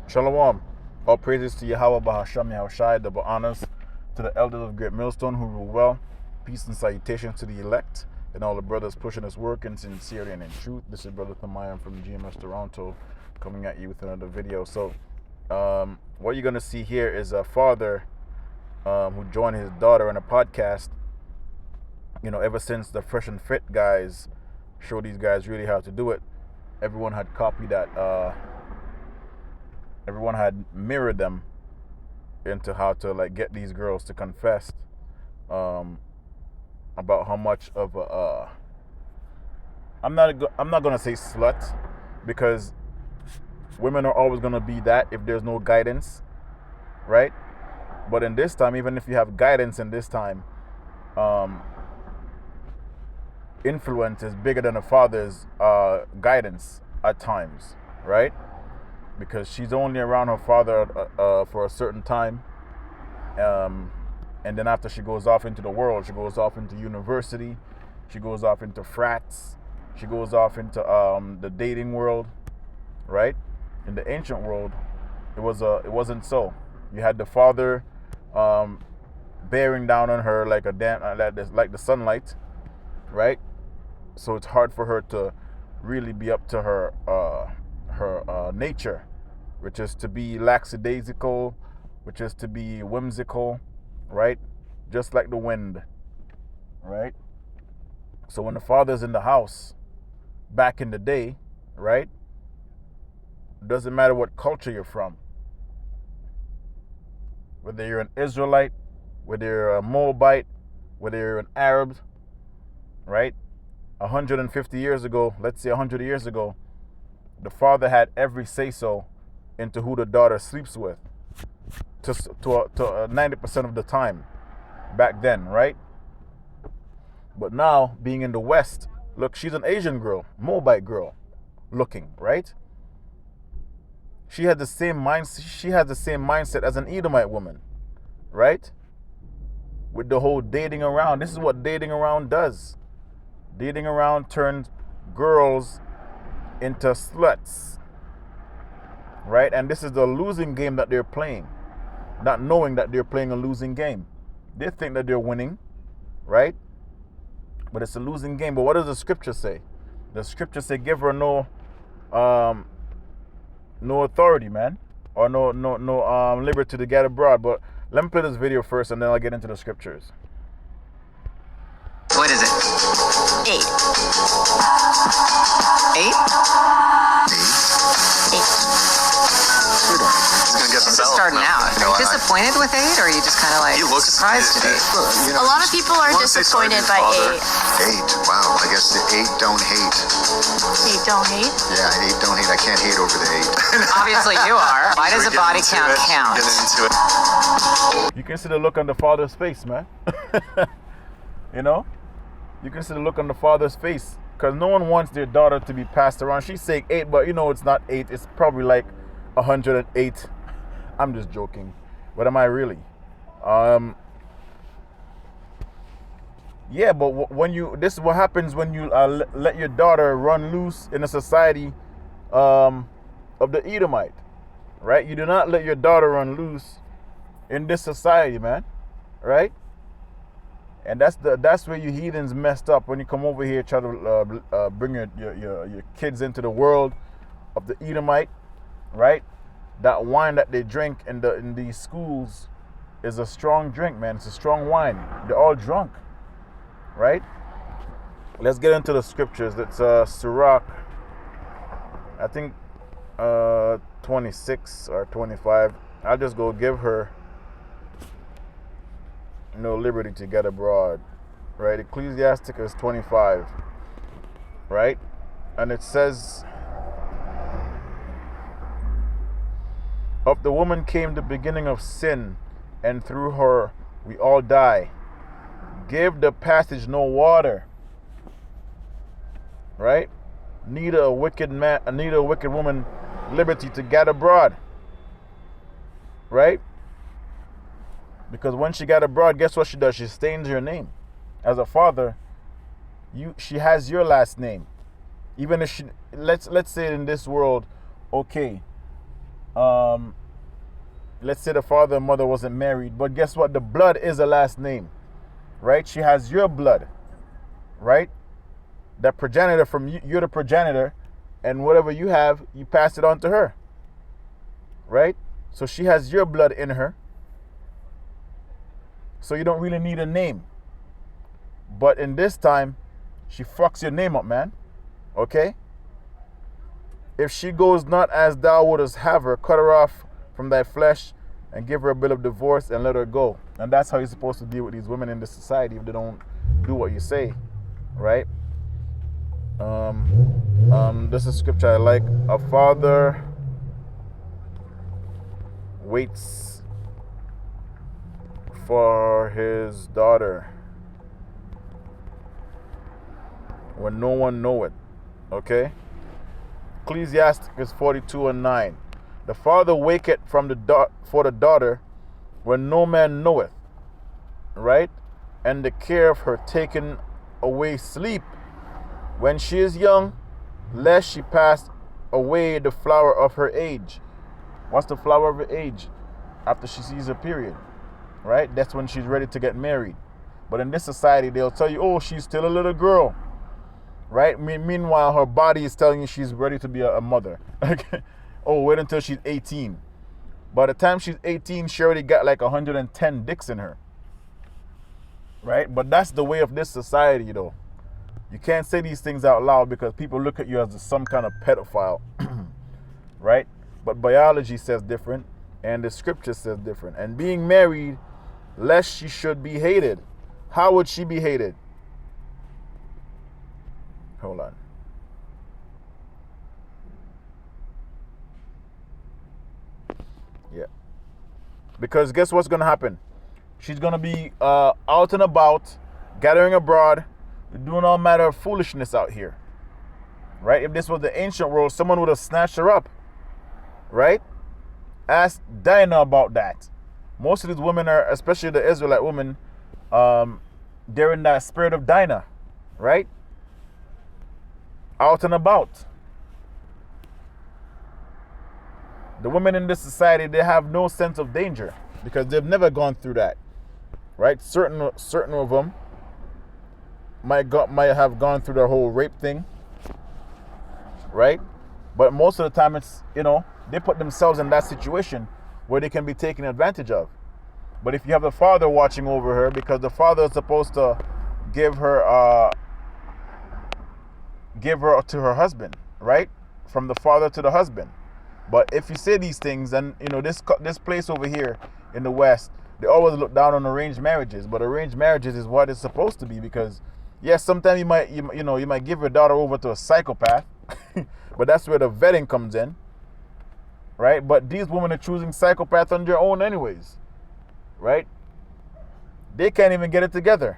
Shalom. All praises to Yahweh Bahasham Yahushai, double honors to the elders of Great Millstone who rule well. Peace and salutations to the elect and all the brothers pushing this work in sincerity and in truth. This is Brother Thamayan from GMS Toronto coming at you with another video. So, what you're going to see here is a father who joined his daughter in a podcast. You know, ever since the Fresh and Fit guys showed these guys really how to do it, everyone had copied that. Everyone had mirrored them into how to like get these girls to confess about how much of a I'm not gonna say slut, because women are always gonna be that if there's no guidance, right? But in this time, even if you have guidance in this time, influence is bigger than a father's guidance at times, right? Because she's only around her father for a certain time, and then after she goes off into the world, she goes off into university, she goes off into frats, she goes off into the dating world, right? In the ancient world, it wasn't so. You had the father bearing down on her like like the sunlight, right? So it's hard for her to really be up to her nature, which is to be lackadaisical, which is to be whimsical, right? Just like the wind, right? So when the father's in the house, back in the day, right? Doesn't matter what culture you're from. Whether you're an Israelite, whether you're a Moabite, whether you're an Arab, right? 150 years ago, let's say 100 years ago, the father had every say-so into who the daughter sleeps with to 90% of the time back then, right? But now, being in the West, look, she's an Asian girl, Moabite girl looking, right? She has the same mindset as an Edomite woman, right? With the whole dating around. This is what dating around does. Dating around turns girls into sluts, right? And this is the losing game that they're playing, not knowing that they're playing a losing game. They think that they're winning, right? But it's a losing game. But what does the scripture say? The scripture say, give her no authority, man, or no liberty to get abroad. But let me play this video first, and then I'll get into the scriptures. What is it? 8. 8? 8. This is starting out. Are you disappointed with 8, or are you just kind of like surprised at 8? A lot of people are disappointed by 8. 8, wow. I guess the 8 don't hate. 8 don't hate? Yeah, 8 don't hate. I can't hate over the 8. Obviously you are. Why does a body count count? You can see the look on the father's face, man. You know? You can see the look on the father's face, because no one wants their daughter to be passed around. She's saying 8, but you know it's not 8. It's probably like 108. I'm just joking. But am I really? Yeah, but this is what happens when you let your daughter run loose in a society of the Edomite, right? You do not let your daughter run loose in this society, man, right? And that's where you heathens messed up when you come over here try to bring your kids into the world of the Edomite, right? That wine that they drink in these schools is a strong drink, man. It's a strong wine. They're all drunk, right? Let's get into the scriptures. It's Sirach, I think 26 or 25. I'll just go give her no liberty to get abroad, right? Ecclesiastic is 25, right? And it says, of the woman came the beginning of sin, and through her we all die. Give the passage no water, right? Neither a wicked woman liberty to get abroad, right? Because when she got abroad, guess what she does? She stains your name. As a father, she has your last name. Even if she, let's say in this world, okay, let's say the father and mother wasn't married, but guess what? The blood is a last name, right? She has your blood, right? That progenitor from you, you're the progenitor, and whatever you have, you pass it on to her, right? So she has your blood in her. So you don't really need a name. But in this time, she fucks your name up, man. Okay? If she goes not as thou wouldst have her, cut her off from thy flesh and give her a bill of divorce and let her go. And that's how you're supposed to deal with these women in this society if they don't do what you say, right? This is scripture I like. A father waits for his daughter when no one knoweth. Okay? Ecclesiastes 42:9. The father waketh from for the daughter when no man knoweth, right? And the care of her taken away sleep when she is young, lest she pass away the flower of her age. What's the flower of her age? After she sees her period, right? That's when she's ready to get married. But in this society, they'll tell you, oh, she's still a little girl, right? Meanwhile, her body is telling you she's ready to be a mother. Oh, wait until she's 18. By the time she's 18, she already got like 110 dicks in her, right? But that's the way of this society, though. You can't say these things out loud because people look at you as some kind of pedophile, right? But biology says different, and the scripture says different. And being married, lest she should be hated. How would she be hated? Hold on. Yeah. Because guess what's going to happen? She's going to be out and about, gathering abroad, doing all manner of foolishness out here. Right? If this was the ancient world, someone would have snatched her up. Right? Ask Dinah about that. Most of these women are, especially the Israelite women, they're in that spirit of Dinah. Right? Out and about. The women in this society, they have no sense of danger because they've never gone through that, right? Certain of them might have gone through the whole rape thing, right? But most of the time, it's, they put themselves in that situation where they can be taken advantage of. But if you have the father watching over her, because the father is supposed to give her to her husband, right? From the father to the husband. But if you say these things, then this place over here in the West, they always look down on arranged marriages. But arranged marriages is what it's supposed to be, because yes, sometimes you might give your daughter over to a psychopath, but that's where the vetting comes in, right? But these women are choosing psychopaths on their own, anyways, right? They can't even get it together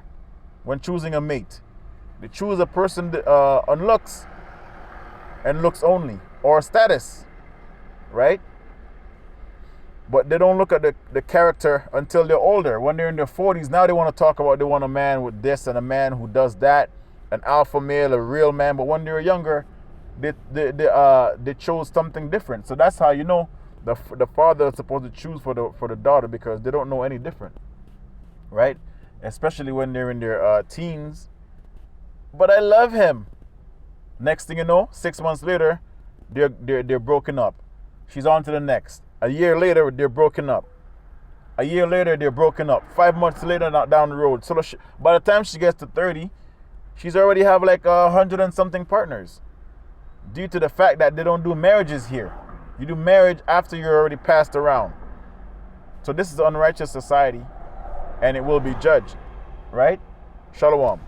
when choosing a mate. They choose a person on looks and looks only, or status. Right? But they don't look at the character until they're older. When they're in their 40s, now they want to talk about they want a man with this and a man who does that, an alpha male, a real man. But when they're younger, they chose something different. So that's how the father is supposed to choose for the daughter, because they don't know any different, right? Especially when they're in their teens. But I love him. Next thing you know, 6 months later, they're broken up. She's on to the next. A year later, they're broken up. A year later, they're broken up. 5 months later, down the road. So by the time she gets to 30, she's already have like 100 and something partners. Due to the fact that they don't do marriages here. You do marriage after you're already passed around. So this is an unrighteous society, and it will be judged. Right? Shalom.